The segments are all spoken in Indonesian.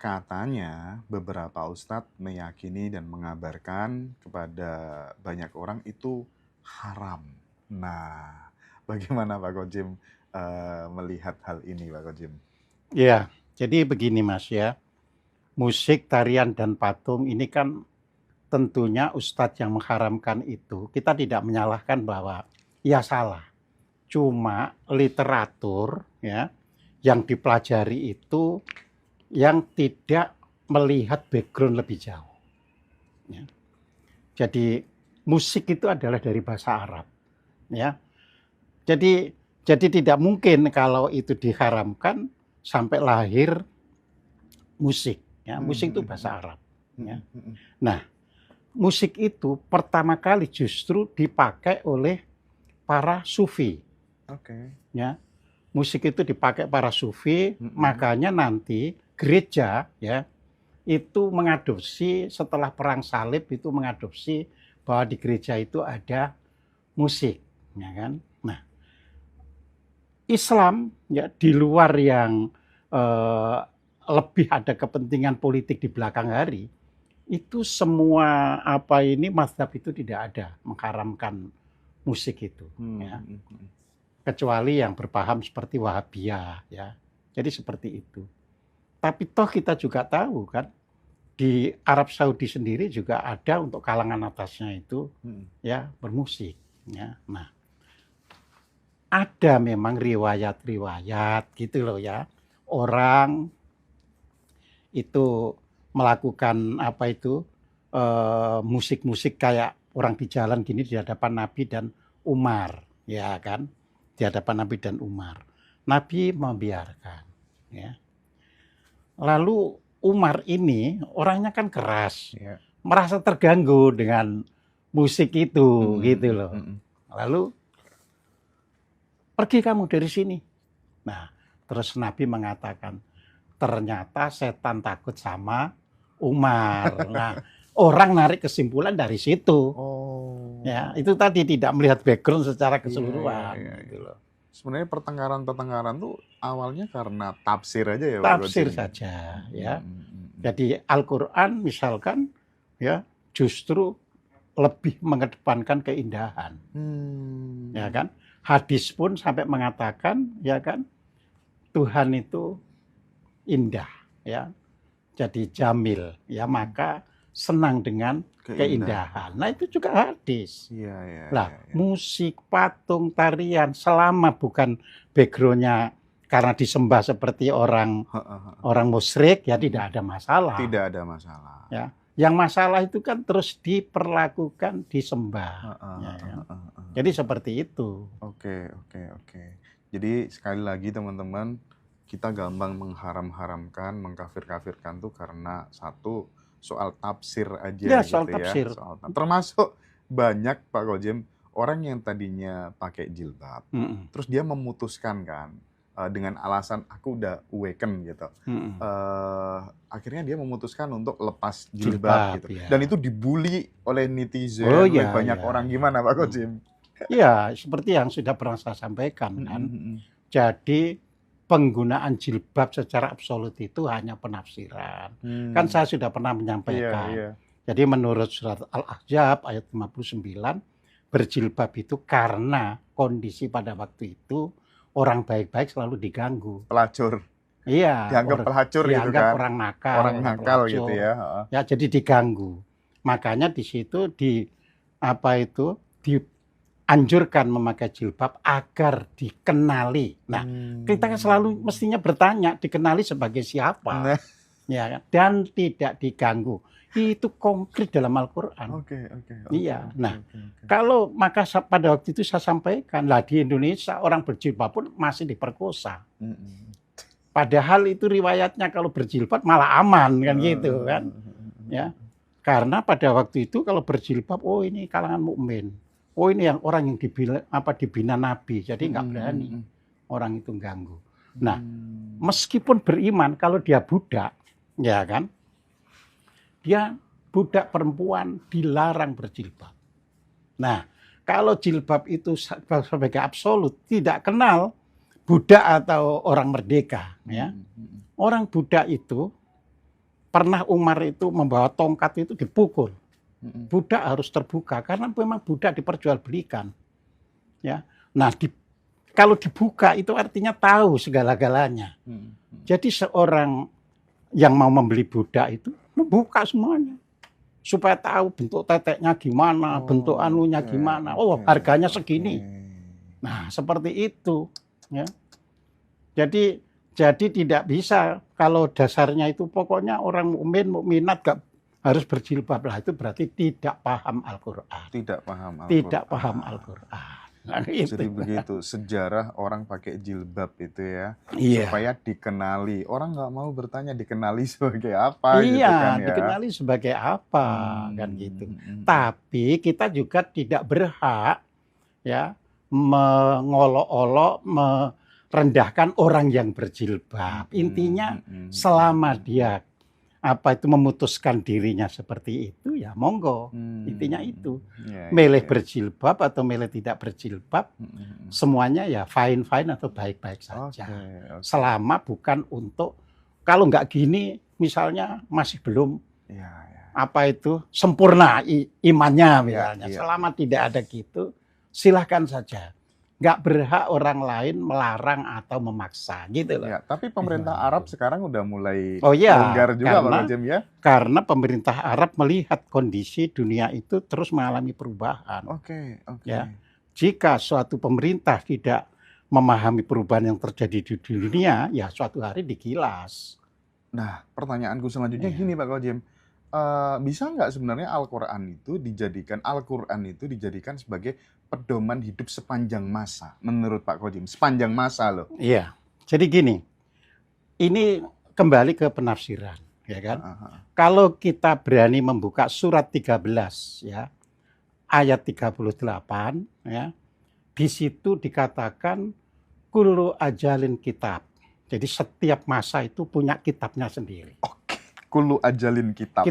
katanya beberapa ustadz meyakini dan mengabarkan kepada banyak orang itu haram. Nah, bagaimana Pak Kojim melihat hal ini, Pak Kojim? Ya, jadi begini Mas ya, musik, tarian, dan patung ini kan tentunya ustadz yang mengharamkan itu, kita tidak menyalahkan bahwa ya salah. Cuma literatur ya yang dipelajari itu yang tidak melihat background lebih jauh. Ya. Jadi musik itu adalah dari bahasa Arab. Ya. Jadi tidak mungkin kalau itu diharamkan sampai lahir musik. Ya. Musik itu bahasa Arab. Ya. Nah, musik itu pertama kali justru dipakai oleh para sufi. Oke. Ya. Musik itu dipakai para sufi, makanya nanti gereja ya itu mengadopsi setelah perang salib itu mengadopsi bahwa di gereja itu ada musik, ya kan? Nah, Islam ya di luar yang lebih ada kepentingan politik di belakang hari, itu semua mazhab itu tidak ada mengharamkan musik itu, ya. Kecuali yang berpaham seperti Wahabiyah, ya. Jadi seperti itu. Tapi toh kita juga tahu kan di Arab Saudi sendiri juga ada untuk kalangan atasnya itu ya bermusik, ya. Nah, ada memang riwayat-riwayat gitu loh ya. Orang itu melakukan musik-musik kayak orang di jalan gini di hadapan Nabi dan Umar, ya kan? Di hadapan Nabi dan Umar. Nabi membiarkan, ya. Lalu Umar ini orangnya kan keras, ya. Merasa terganggu dengan musik itu, gitu loh. Lalu pergi kamu dari sini. Nah, terus Nabi mengatakan, ternyata setan takut sama Umar. Nah, orang narik kesimpulan dari situ. Ya, itu tadi tidak melihat background secara keseluruhan. Gitu loh. Sebenarnya pertengkaran tuh awalnya karena tafsir aja ya, tafsir saja, ya. Jadi Al-Quran misalkan, ya, justru lebih mengedepankan keindahan, ya kan? Hadis pun sampai mengatakan, ya kan, Tuhan itu indah, ya. Jadi jamil, ya, maka senang dengan keindahan. Nah, itu juga hadis. Musik, patung, tarian selama bukan backgroundnya karena disembah seperti orang musyrik, ya tidak ada masalah. Tidak ada masalah. Ya, yang masalah itu kan terus diperlakukan disembah. Jadi seperti itu. Oke. Jadi sekali lagi teman-teman, kita gampang mengharam-haramkan, mengkafir-kafirkan tuh karena satu soal tafsir aja, soal gitu tafsir. Ya. Termasuk banyak Pak Kojim orang yang tadinya pakai jilbab, terus dia memutuskan kan dengan alasan aku udah awaken gitu. Akhirnya dia memutuskan untuk lepas jilbab gitu. Ya. Dan itu dibully oleh netizen, oleh banyak orang. Gimana Pak Kojim? Ya, seperti yang sudah pernah saya sampaikan kan. Jadi penggunaan jilbab secara absolut itu hanya penafsiran. Kan saya sudah pernah menyampaikan. Jadi menurut surat Al-Ahzab ayat 59, berjilbab itu karena kondisi pada waktu itu orang baik-baik selalu diganggu. Pelacur. Iya. Dianggap pelacur gitu kan. Orang nakal. Orang nakal gitu ya. Ya, jadi diganggu. Makanya di situ dianjurkan memakai jilbab agar dikenali. Nah, kita kan selalu mestinya bertanya, dikenali sebagai siapa, ya, dan tidak diganggu. Itu konkret dalam Al-Quran. Iya. Nah, kalau maka pada waktu itu saya sampaikan, lah di Indonesia orang berjilbab pun masih diperkosa. Padahal itu riwayatnya kalau berjilbab malah aman kan gitu kan. Ya. Karena pada waktu itu kalau berjilbab, oh ini kalangan mukmin. Oh ini yang orang yang dibina Nabi, jadi nggak berani orang itu ganggu. Nah, meskipun beriman, kalau dia budak, ya kan, dia budak perempuan dilarang berjilbab. Nah, kalau jilbab itu sebagai absolut, tidak kenal budak atau orang merdeka, ya. Orang budak itu pernah Umar itu membawa tongkat itu dipukul. Budak harus terbuka karena memang budak diperjualbelikan. Ya. Nah, kalau dibuka itu artinya tahu segala-galanya. Jadi seorang yang mau membeli budak itu membuka semuanya supaya tahu bentuk teteknya gimana, bentuk anunya gimana. Oh, harganya segini. Nah, seperti itu. Ya. Jadi tidak bisa kalau dasarnya itu pokoknya orang mukminat gak harus berjilbab lah, itu berarti tidak paham Al-Quran. Tidak paham Al-Quran. Tidak paham Al-Quran. Nah, jadi begitu sejarah orang pakai jilbab itu ya, supaya dikenali. Orang nggak mau bertanya dikenali sebagai apa gitu kan ya. Dikenali sebagai apa kan gitu. Tapi kita juga tidak berhak ya mengolok-olok, merendahkan orang yang berjilbab. Intinya selama dia memutuskan dirinya seperti itu ya monggo. Intinya itu. Milih berjilbab atau milih tidak berjilbab, semuanya ya fine-fine atau baik-baik saja. Selama bukan untuk, kalau nggak gini misalnya masih belum sempurna imannya misalnya. Selama tidak ada gitu, silahkan saja. Nggak berhak orang lain melarang atau memaksa gitu loh. Ya, tapi pemerintah Arab sekarang udah mulai longgar juga Pak Kojem ya. Karena pemerintah Arab melihat kondisi dunia itu terus mengalami perubahan. Ya, jika suatu pemerintah tidak memahami perubahan yang terjadi di dunia, ya suatu hari digilas. Nah, pertanyaanku selanjutnya gini Pak Kojem. Bisa nggak sebenarnya Al-Quran itu dijadikan sebagai pedoman hidup sepanjang masa menurut Pak Kojem? Sepanjang masa loh. Iya. Jadi gini, ini kembali ke penafsiran, ya kan? Kalau kita berani membuka surat 13 ya, ayat 38 ya, di situ dikatakan kullu ajalin kitab. Jadi setiap masa itu punya kitabnya sendiri. Kullu ajalin kitab.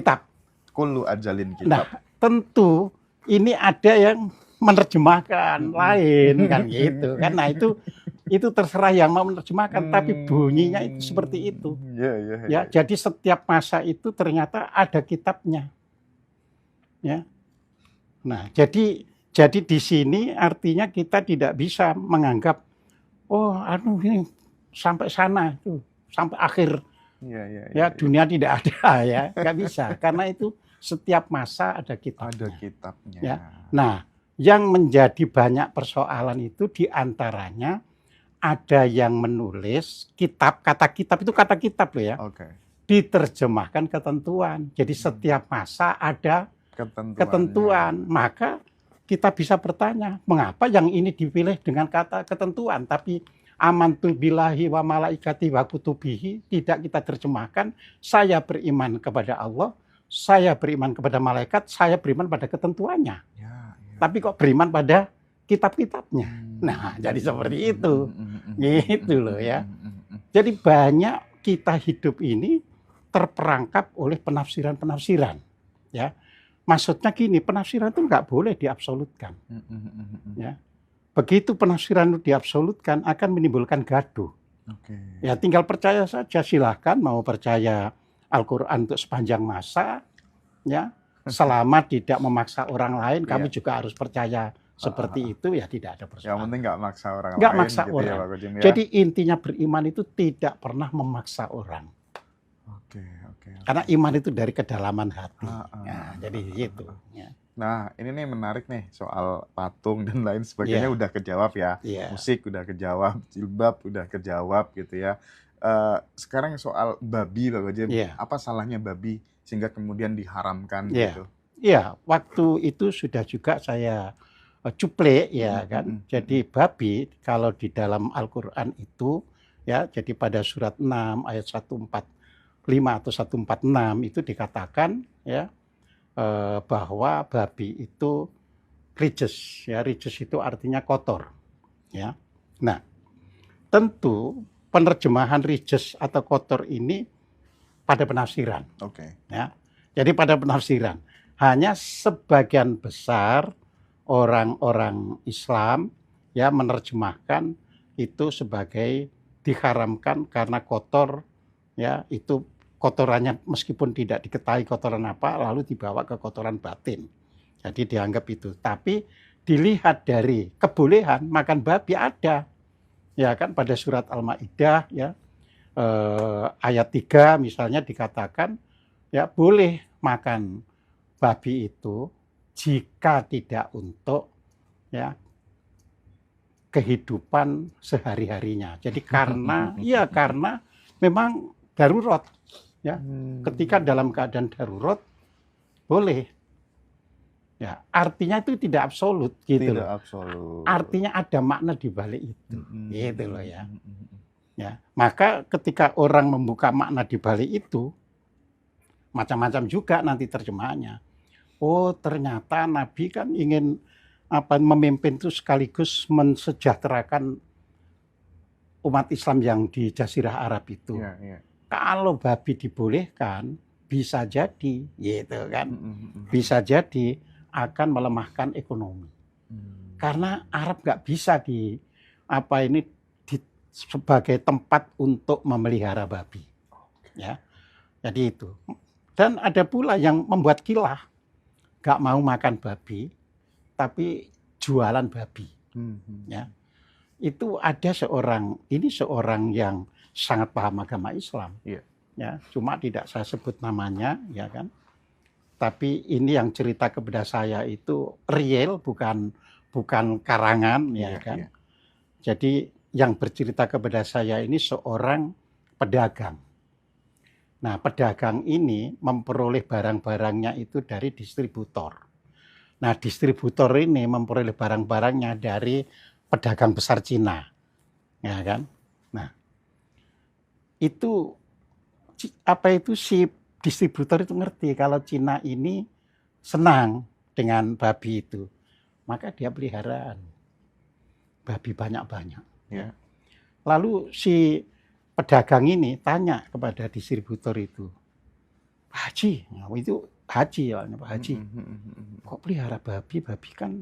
Kullu ajalin kitab. Nah, tentu ini ada yang menerjemahkan lain kan gitu. Karena itu terserah yang mau menerjemahkan, tapi bunyinya itu seperti itu. Ya, jadi setiap masa itu ternyata ada kitabnya. Ya. Nah, jadi di sini artinya kita tidak bisa menganggap ini sampai sana itu, sampai akhir. Ya, dunia tidak ada ya, nggak bisa. Karena itu setiap masa ada kitabnya. Ada kitabnya. Ya. Nah, yang menjadi banyak persoalan itu diantaranya ada yang menulis kitab, kata kitab itu kata kitab loh ya. Diterjemahkan ketentuan. Jadi setiap masa ada ketentuan. Maka kita bisa bertanya, mengapa yang ini dipilih dengan kata ketentuan, tapi amantu billahi wa malaikati wa kutubihi tidak kita terjemahkan saya beriman kepada Allah, saya beriman kepada malaikat, saya beriman pada ketentuannya. Tapi kok beriman pada kitab-kitabnya. Nah, jadi seperti itu. Gitu loh ya. Jadi banyak kita hidup ini terperangkap oleh penafsiran-penafsiran. Ya. Maksudnya gini, penafsiran itu nggak boleh diabsolutkan. Ya. Begitu penafsiran itu diabsolutkan akan menimbulkan gaduh. Ya tinggal percaya saja, silahkan mau percaya Al-Quran untuk sepanjang masa, ya selama tidak memaksa orang lain, kami juga harus percaya seperti itu, ya tidak ada persoalan. Yang penting nggak maksa orang lain. Nggak maksa gitu orang. Ya, Pak Kojem, ya? Jadi intinya beriman itu tidak pernah memaksa orang. Karena iman itu dari kedalaman hati. Jadi itu. Ya. Nah, ini nih menarik nih soal patung dan lain sebagainya udah kejawab ya. Musik udah kejawab, jilbab udah kejawab gitu ya. Sekarang soal babi Pak Kojem, apa salahnya babi sehingga kemudian diharamkan gitu? Iya, waktu itu sudah juga saya cuplek ya kan. Jadi babi kalau di dalam Al-Qur'an itu ya, jadi pada surat 6 ayat 145 atau 146 itu dikatakan ya bahwa babi itu rijs ya, rijs itu artinya kotor ya. Nah, tentu penerjemahan rijs atau kotor ini pada penafsiran. Ya. Jadi pada penafsiran hanya sebagian besar orang-orang Islam ya menerjemahkan itu sebagai diharamkan karena kotor ya, itu kotorannya meskipun tidak diketahui kotoran apa, lalu dibawa ke kotoran batin. Jadi dianggap itu. Tapi dilihat dari kebolehan makan babi ada. Ya kan pada surat Al-Maidah ya ayat 3 misalnya dikatakan ya boleh makan babi itu jika tidak untuk ya kehidupan sehari-harinya. Jadi karena memang darurat ya. Ketika dalam keadaan darurat boleh. Ya, artinya itu tidak absolut gitu Tidak loh. absolut. Artinya ada makna di balik itu. Gitu loh ya. Ya, maka ketika orang membuka makna di balik itu macam-macam juga nanti terjemahannya. Oh, ternyata Nabi kan ingin memimpin itu sekaligus mensejahterakan umat Islam yang di Jazirah Arab itu. Ya. Kalau babi dibolehkan, bisa jadi, gitu kan? Bisa jadi akan melemahkan ekonomi. Karena Arab nggak bisa sebagai tempat untuk memelihara babi. Ya, jadi itu. Dan ada pula yang membuat kilah, nggak mau makan babi, tapi jualan babi. Ya, itu ada seorang yang sangat paham agama Islam. Yeah. Ya, cuma tidak saya sebut namanya, ya kan. Tapi ini yang cerita kepada saya itu real, bukan karangan, ya kan. Yeah. Jadi yang bercerita kepada saya ini seorang pedagang. Nah, pedagang ini memperoleh barang-barangnya itu dari distributor. Nah, distributor ini memperoleh barang-barangnya dari pedagang besar Cina. Ya kan? Nah, itu si distributor itu ngerti kalau Cina ini senang dengan babi itu. Maka dia peliharaan babi banyak-banyak. Yeah. Lalu si pedagang ini tanya kepada distributor itu, Pak Haji, itu Haji ya Pak Haji, kok pelihara babi? Babi kan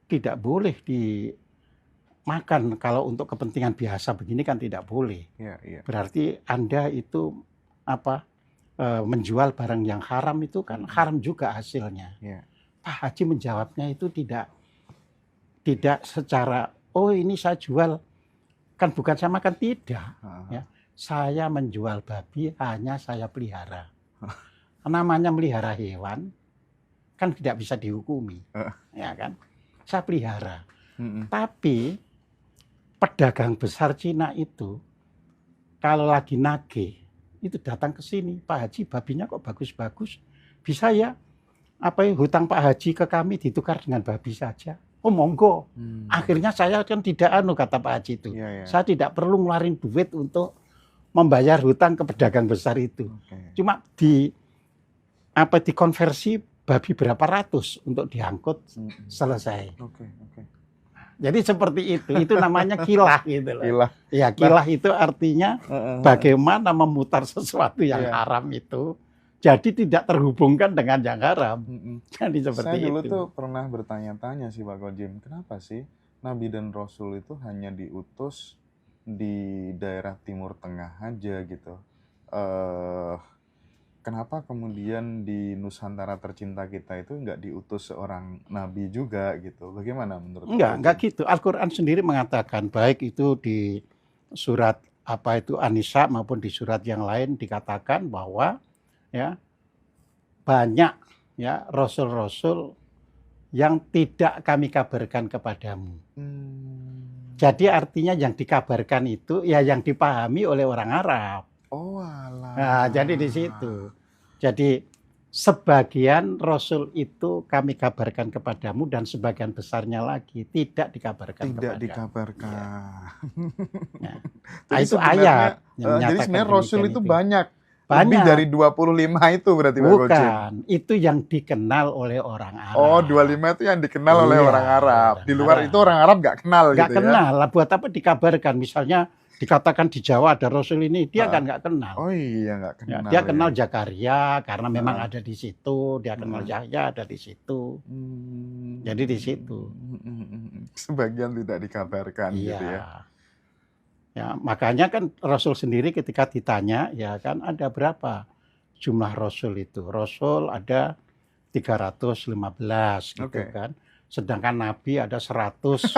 tidak boleh dimakan, kalau untuk kepentingan biasa begini kan tidak boleh. Yeah. Berarti Anda itu menjual barang yang haram itu kan haram juga hasilnya. Yeah. Pak Haji menjawabnya itu tidak secara ini saya jual kan bukan saya makan, tidak. Ya. Saya menjual babi hanya saya pelihara. Namanya melihara hewan kan tidak bisa dihukumi, ya kan? Saya pelihara. Tapi pedagang besar Cina itu kalau lagi nagih itu datang ke sini, Pak Haji babinya kok bagus-bagus, bisa ya hutang Pak Haji ke kami ditukar dengan babi saja. Oh monggo. Akhirnya saya kan tidak kata Pak Haji itu. Yeah. Saya tidak perlu ngeluarin duit untuk membayar hutang ke pedagang besar itu. Cuma dikonversi babi berapa ratus untuk diangkut, selesai. Jadi seperti itu. Itu namanya kilah gitu loh. Kilah. Ya, kilah itu artinya bagaimana memutar sesuatu yang haram itu. Jadi tidak terhubungkan dengan yang haram. Jadi seperti saya dulu itu. tuh pernah bertanya-tanya sih Pak Kojim, kenapa sih Nabi dan Rasul itu hanya diutus di daerah Timur Tengah aja gitu? Kenapa kemudian di Nusantara tercinta kita itu nggak diutus seorang Nabi juga gitu? Bagaimana menurut Pak Kojim? Enggak gitu. Al-Quran sendiri mengatakan, baik itu di surat An-Nisa maupun di surat yang lain dikatakan bahwa ya banyak ya rasul-rasul yang tidak kami kabarkan kepadamu. Jadi artinya yang dikabarkan itu ya yang dipahami oleh orang Arab. Oh alah. Nah, jadi di situ. Jadi sebagian rasul itu kami kabarkan kepadamu dan sebagian besarnya lagi tidak dikabarkan. Tidak dikabarkan. Ya. Nah, itu ayat. Jadi sebenarnya rasul itu banyak. Banyak. Lebih dari 25 itu berarti Pak Kojim. Bukan, itu yang dikenal oleh orang Arab. Oh, 25 itu yang dikenal oleh orang Arab. Di luar itu orang Arab nggak kenal gitu ya. Nggak kenal, lah buat apa dikabarkan. Misalnya dikatakan di Jawa ada Rasul ini, dia kan nggak kenal. Oh iya, nggak kenal. Ya, dia kenal Zakaria karena memang ada di situ, dia kenal Yahya ada di situ. Jadi di situ. Sebagian tidak dikabarkan gitu ya. Ya, makanya kan Rasul sendiri ketika ditanya, ya kan ada berapa jumlah Rasul itu? Rasul ada 315 gitu Oke. kan. Sedangkan Nabi ada 100,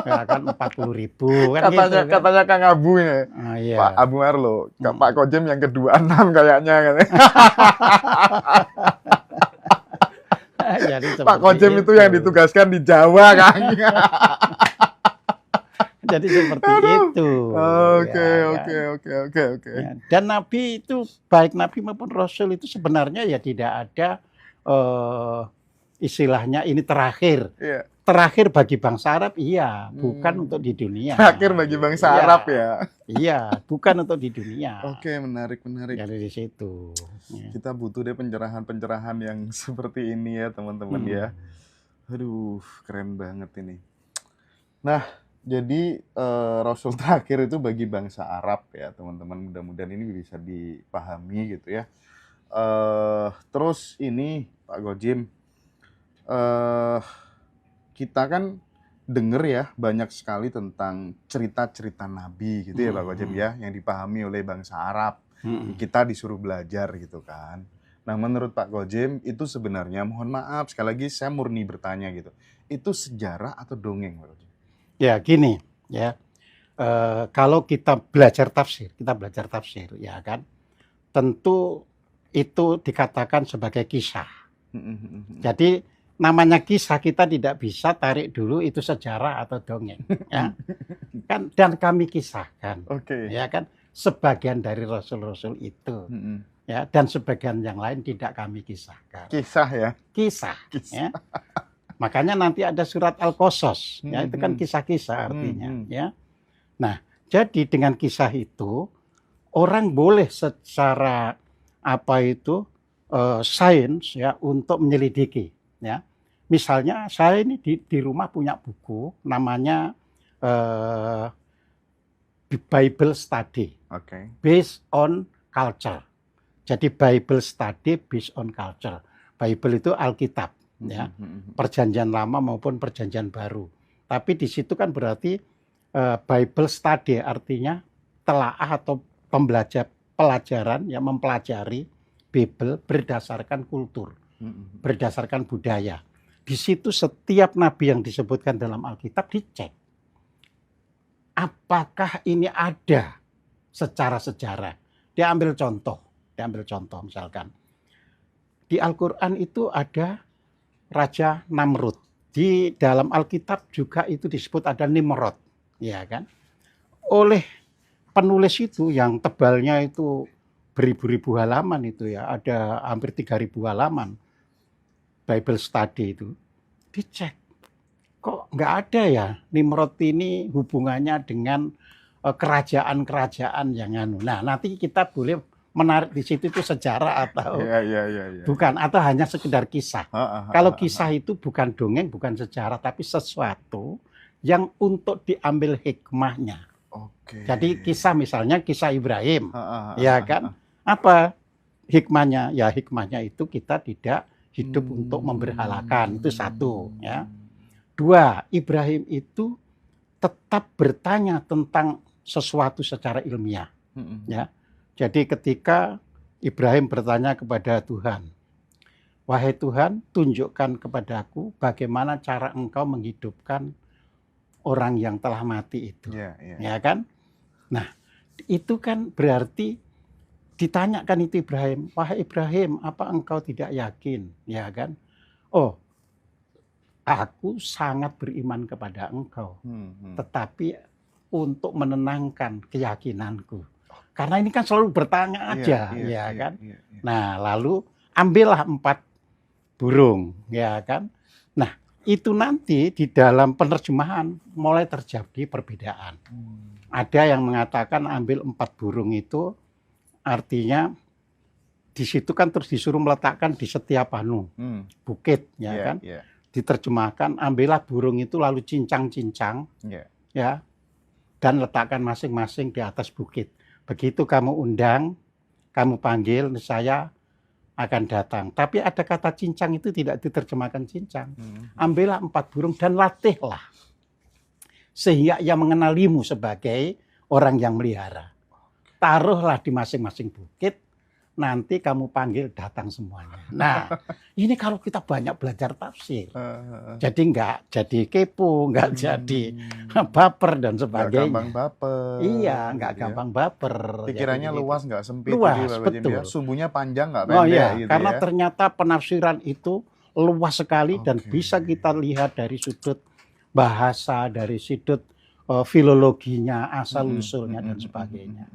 ya kan 40.000 kan gitu kan. Katanya Kang Abu ya. Iya. Pak Abu Marlo, Pak Kojem yang kedua 6 kayaknya. Jadi Pak Kojem itu yang ditugaskan di Jawa, Kang. Jadi seperti itu. Oke. Ya, dan Nabi itu, baik Nabi maupun Rasul itu sebenarnya ya tidak ada istilahnya ini terakhir. Iya. Terakhir bagi bangsa Arab, iya, bukan untuk di dunia. Terakhir bagi bangsa Arab ya. Iya, bukan untuk di dunia. Oke, menarik. Jadi di situ. Ya. Kita butuh deh pencerahan yang seperti ini ya, teman-teman ya. Aduh, keren banget ini. Nah, jadi Rasul terakhir itu bagi bangsa Arab ya, teman-teman. Mudah-mudahan ini bisa dipahami gitu ya. Terus ini Pak Gojim, kita kan denger ya banyak sekali tentang cerita-cerita Nabi gitu ya Pak Gojim ya, yang dipahami oleh bangsa Arab. Kita disuruh belajar gitu kan. Nah, menurut Pak Gojim itu sebenarnya, mohon maaf sekali lagi saya murni bertanya gitu, itu sejarah atau dongeng Pak Gojim? Ya gini ya, kalau kita belajar tafsir ya kan, tentu itu dikatakan sebagai kisah. Jadi namanya kisah kita tidak bisa tarik dulu itu sejarah atau dongeng, ya kan? Dan kami kisahkan, ya kan, sebagian dari rasul-rasul itu, ya, dan sebagian yang lain tidak kami kisahkan. Kisah ya? Kisah. Ya. Makanya nanti ada surat Al-Qasas, ya itu kan kisah-kisah artinya, ya. Nah, jadi dengan kisah itu orang boleh secara sains ya untuk menyelidiki, ya. Misalnya saya ini di rumah punya buku namanya Bible Study, based on culture. Jadi Bible Study based on culture. Bible itu Alkitab, ya, Perjanjian Lama maupun Perjanjian Baru. Tapi di situ kan berarti Bible Study artinya telaah atau pelajaran yang mempelajari Bible berdasarkan kultur, berdasarkan budaya. Di situ setiap nabi yang disebutkan dalam Alkitab dicek. Apakah ini ada secara sejarah? Dia ambil contoh misalkan. Di Al-Quran itu ada Raja Namrud. Di dalam Alkitab juga itu disebut ada Nimrod. Ya kan? Oleh penulis itu yang tebalnya itu beribu-ribu halaman itu ya, ada hampir 3.000 halaman. Bible Study itu dicek, kok nggak ada ya Nimrod ini hubungannya dengan kerajaan-kerajaan yang anu. Nah, nanti kita boleh menarik di situ itu sejarah atau bukan, atau hanya sekedar kisah. Kalau kisah itu bukan dongeng, bukan sejarah, tapi sesuatu yang untuk diambil hikmahnya. Jadi kisah, misalnya kisah Ibrahim, ya kan? Apa hikmahnya? Ya hikmahnya itu kita tidak hidup untuk memberhalakan, itu satu, ya. Dua, Ibrahim itu tetap bertanya tentang sesuatu secara ilmiah, ya. Jadi ketika Ibrahim bertanya kepada Tuhan, wahai Tuhan, tunjukkan kepadaku bagaimana cara Engkau menghidupkan orang yang telah mati itu, ya kan? Nah, itu kan berarti ditanyakan itu Ibrahim, wahai Ibrahim, apa engkau tidak yakin, ya kan? Oh, aku sangat beriman kepada engkau, tetapi untuk menenangkan keyakinanku, karena ini kan selalu bertanya aja, ya kan? Nah, lalu ambillah 4 burung, ya kan? Nah, itu nanti di dalam penerjemahan mulai terjadi perbedaan. Ada yang mengatakan ambil 4 burung itu artinya di situ kan terus disuruh meletakkan di setiap bukit, ya kan? Diterjemahkan, ambillah burung itu lalu cincang-cincang, ya, dan letakkan masing-masing di atas bukit. Begitu kamu undang, kamu panggil, saya akan datang. Tapi ada kata cincang itu tidak diterjemahkan cincang. Ambillah 4 burung dan latihlah, sehingga ia mengenalimu sebagai orang yang melihara. Taruhlah di masing-masing bukit, nanti kamu panggil datang semuanya. Nah, ini kalau kita banyak belajar tafsir. Jadi nggak jadi kepo, nggak jadi baper dan sebagainya. Nggak gampang baper. Iya, nggak gitu gampang baper. Pikirannya Jadi luas, nggak sempit. luas, gitu, betul. Ya. Sumbunya panjang, nggak pendek. Oh iya, gitu karena ya. ternyata penafsiran itu luas sekali dan bisa kita lihat dari sudut bahasa, dari sudut filologinya, asal-usulnya dan sebagainya.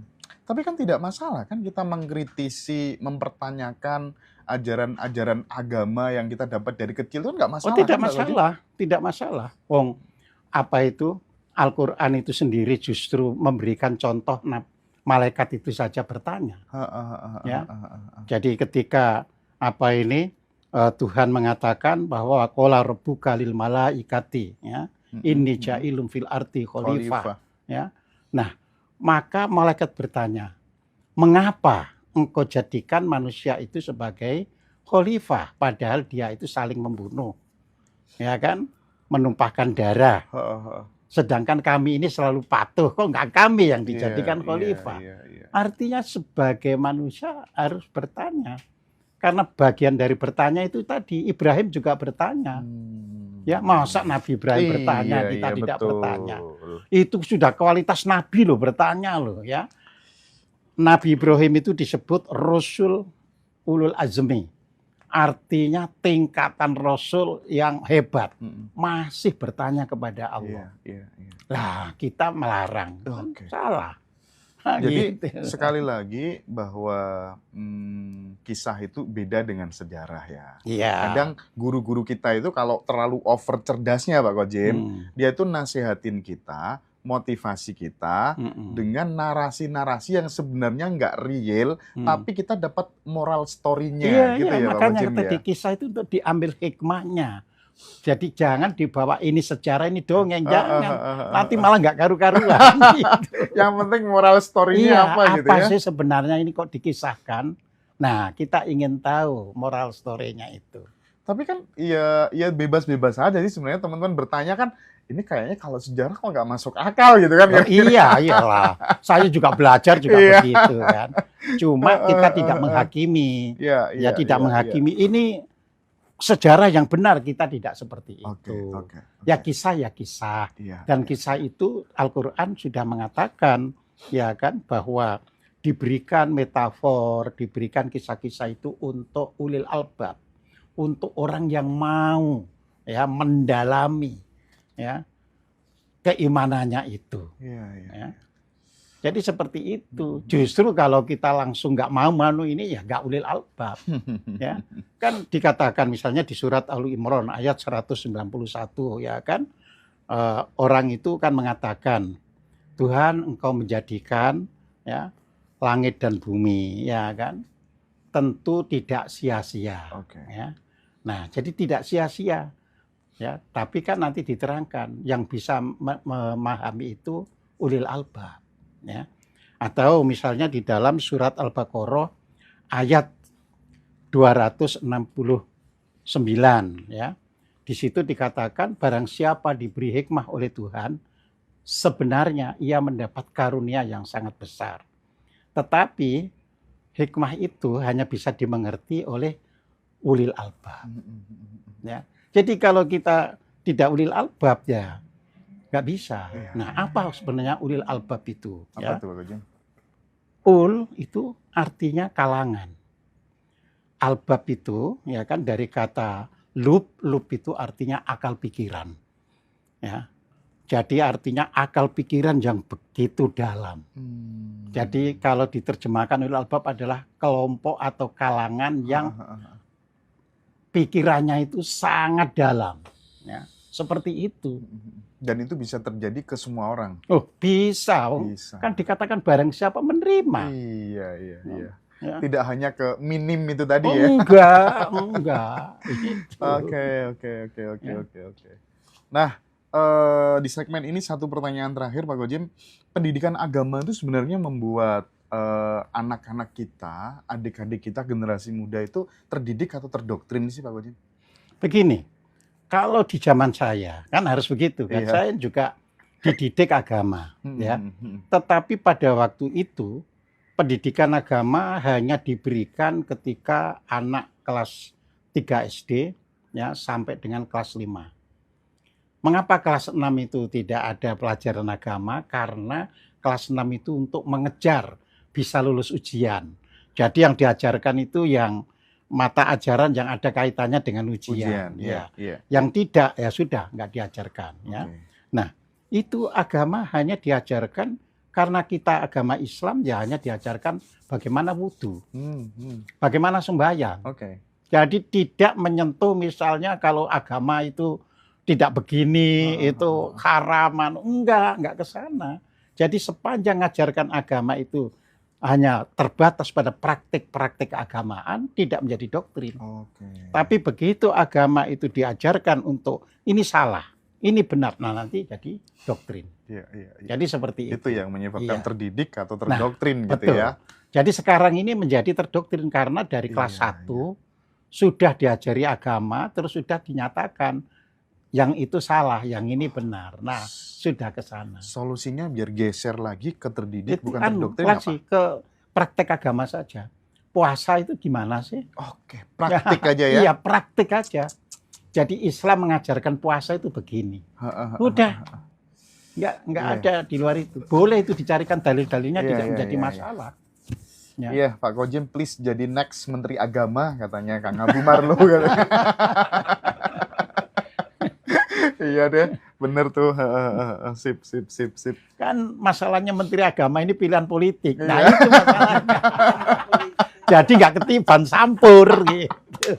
Tapi kan tidak masalah kan kita mengkritisi, mempertanyakan ajaran-ajaran agama yang kita dapat dari kecil itu nggak masalah. Oh tidak kan, masalah, tidak masalah. Wong apa itu Al-Quran itu sendiri justru memberikan contoh malaikat itu saja bertanya. Ya. Jadi ketika Tuhan mengatakan bahwa qala rabbuka lil malaikati ya inni ja'ilun fil ardi khalifah. Ya. Nah, maka malaikat bertanya, mengapa engkau jadikan manusia itu sebagai khalifah, padahal dia itu saling membunuh, ya kan, menumpahkan darah. Sedangkan kami ini selalu patuh, kok nggak kami yang dijadikan khalifah? Artinya sebagai manusia harus bertanya, karena bagian dari bertanya itu tadi Ibrahim juga bertanya. Ya, masa Nabi Ibrahim bertanya, kita tidak betul. bertanya. Itu sudah kualitas Nabi loh, bertanya loh ya. Nabi Ibrahim itu disebut Rasul Ulul Azmi. Artinya tingkatan Rasul yang hebat. Masih bertanya kepada Allah. Lah, kita melarang. Salah. Jadi sekali lagi bahwa kisah itu beda dengan sejarah ya. Kadang guru-guru kita itu kalau terlalu over cerdasnya Pak Kojim, dia itu nasihatin kita, motivasi kita dengan narasi-narasi yang sebenarnya nggak real, tapi kita dapat moral story-nya gitu ya Pak Kojim. Makanya tadi kisah itu untuk diambil hikmahnya. Jadi jangan dibawa ini sejarah, ini dongeng, jangan. Nanti malah nggak karu-karuan. Gitu. Yang penting moral story-nya apa gitu ya. Apa sih sebenarnya ini kok dikisahkan? Nah, kita ingin tahu moral story-nya itu. Tapi kan ya bebas-bebas aja sih sebenarnya teman-teman bertanya kan, ini kayaknya kalau sejarah kok nggak masuk akal gitu kan. Iyalah. Saya juga belajar juga begitu kan. Cuma kita tidak menghakimi. Tidak menghakimi. Ini sejarah yang benar, kita tidak seperti itu. Ya kisah ya kisah. Dan kisah itu Al-Quran sudah mengatakan ya kan bahwa diberikan metafor, diberikan kisah-kisah itu untuk ulil albab, untuk orang yang mau ya mendalami ya keimanannya itu. Ya. Jadi seperti itu. Justru kalau kita langsung nggak mau ini ya nggak ulil albab. Ya. Kan dikatakan misalnya di surat Al-Imran ayat 191 ya kan. Orang itu kan mengatakan, Tuhan engkau menjadikan ya langit dan bumi ya kan. Tentu tidak sia-sia. Ya. Nah, jadi tidak sia-sia. Ya, tapi kan nanti diterangkan yang bisa memahami itu ulil albab. Ya. Atau misalnya di dalam surat Al-Baqarah ayat 269 ya. Di situ dikatakan barang siapa diberi hikmah oleh Tuhan sebenarnya ia mendapat karunia yang sangat besar. Tetapi hikmah itu hanya bisa dimengerti oleh ulil albab. Ya. Jadi kalau kita tidak ulil albab ya nggak bisa. Nah, apa sebenarnya ulil albab itu? Apa itu, Pak Kojim? Ul itu artinya kalangan. Albab itu ya kan dari kata lub itu artinya akal pikiran. Ya. Jadi artinya akal pikiran yang begitu dalam. Jadi kalau diterjemahkan ulil albab adalah kelompok atau kalangan yang pikirannya itu sangat dalam. Ya. Seperti itu. Dan itu bisa terjadi ke semua orang. Oh, bisa. Kan dikatakan barang siapa menerima. Iya. Ya. Tidak hanya ke minim itu tadi ya. Enggak. Oke. Nah, di segmen ini satu pertanyaan terakhir Pak Kojim. Pendidikan agama itu sebenarnya membuat anak-anak kita, adik-adik kita, generasi muda itu terdidik atau terdoktrin sih Pak Kojim? Begini. Kalau di zaman saya, kan harus begitu kan. Saya juga dididik agama, ya. Tetapi pada waktu itu pendidikan agama hanya diberikan ketika anak kelas 3 SD ya sampai dengan kelas 5. Mengapa kelas 6 itu tidak ada pelajaran agama? Karena kelas 6 itu untuk mengejar bisa lulus ujian. Jadi yang diajarkan itu yang mata ajaran yang ada kaitannya dengan ujian. Ya. Yang tidak ya sudah nggak diajarkan. Ya. Nah itu agama hanya diajarkan karena kita agama Islam ya hanya diajarkan bagaimana wudhu, bagaimana sembahyang. Jadi tidak menyentuh misalnya kalau agama itu tidak begini, itu haraman. Enggak ke sana. Jadi sepanjang ngajarkan agama itu hanya terbatas pada praktik-praktik keagamaan, tidak menjadi doktrin. Tapi begitu agama itu diajarkan untuk ini salah, ini benar, nah nanti jadi doktrin. Jadi seperti itu. Itu yang menyebabkan terdidik atau terdoktrin gitu betul. Ya. Jadi sekarang ini menjadi terdoktrin karena dari kelas 1 sudah diajari agama, terus sudah dinyatakan yang itu salah, yang ini benar. Nah, sudah ke sana. Solusinya biar geser lagi ke terdidik bukan terdoktrin apa? Ke praktek agama saja. Puasa itu gimana sih? Praktik aja ya. Iya, praktik aja. Jadi Islam mengajarkan puasa itu begini. Udah. Enggak ada di luar itu. Boleh itu dicarikan dalil-dalilnya tidak menjadi masalah. Iya, Pak Kojem please jadi next Menteri Agama katanya Kang Abu Marlo. Iya deh, bener tuh. Sip. Kan masalahnya Menteri Agama ini pilihan politik. Nah itu masalahnya. Jadi nggak ketiban sampur gitu.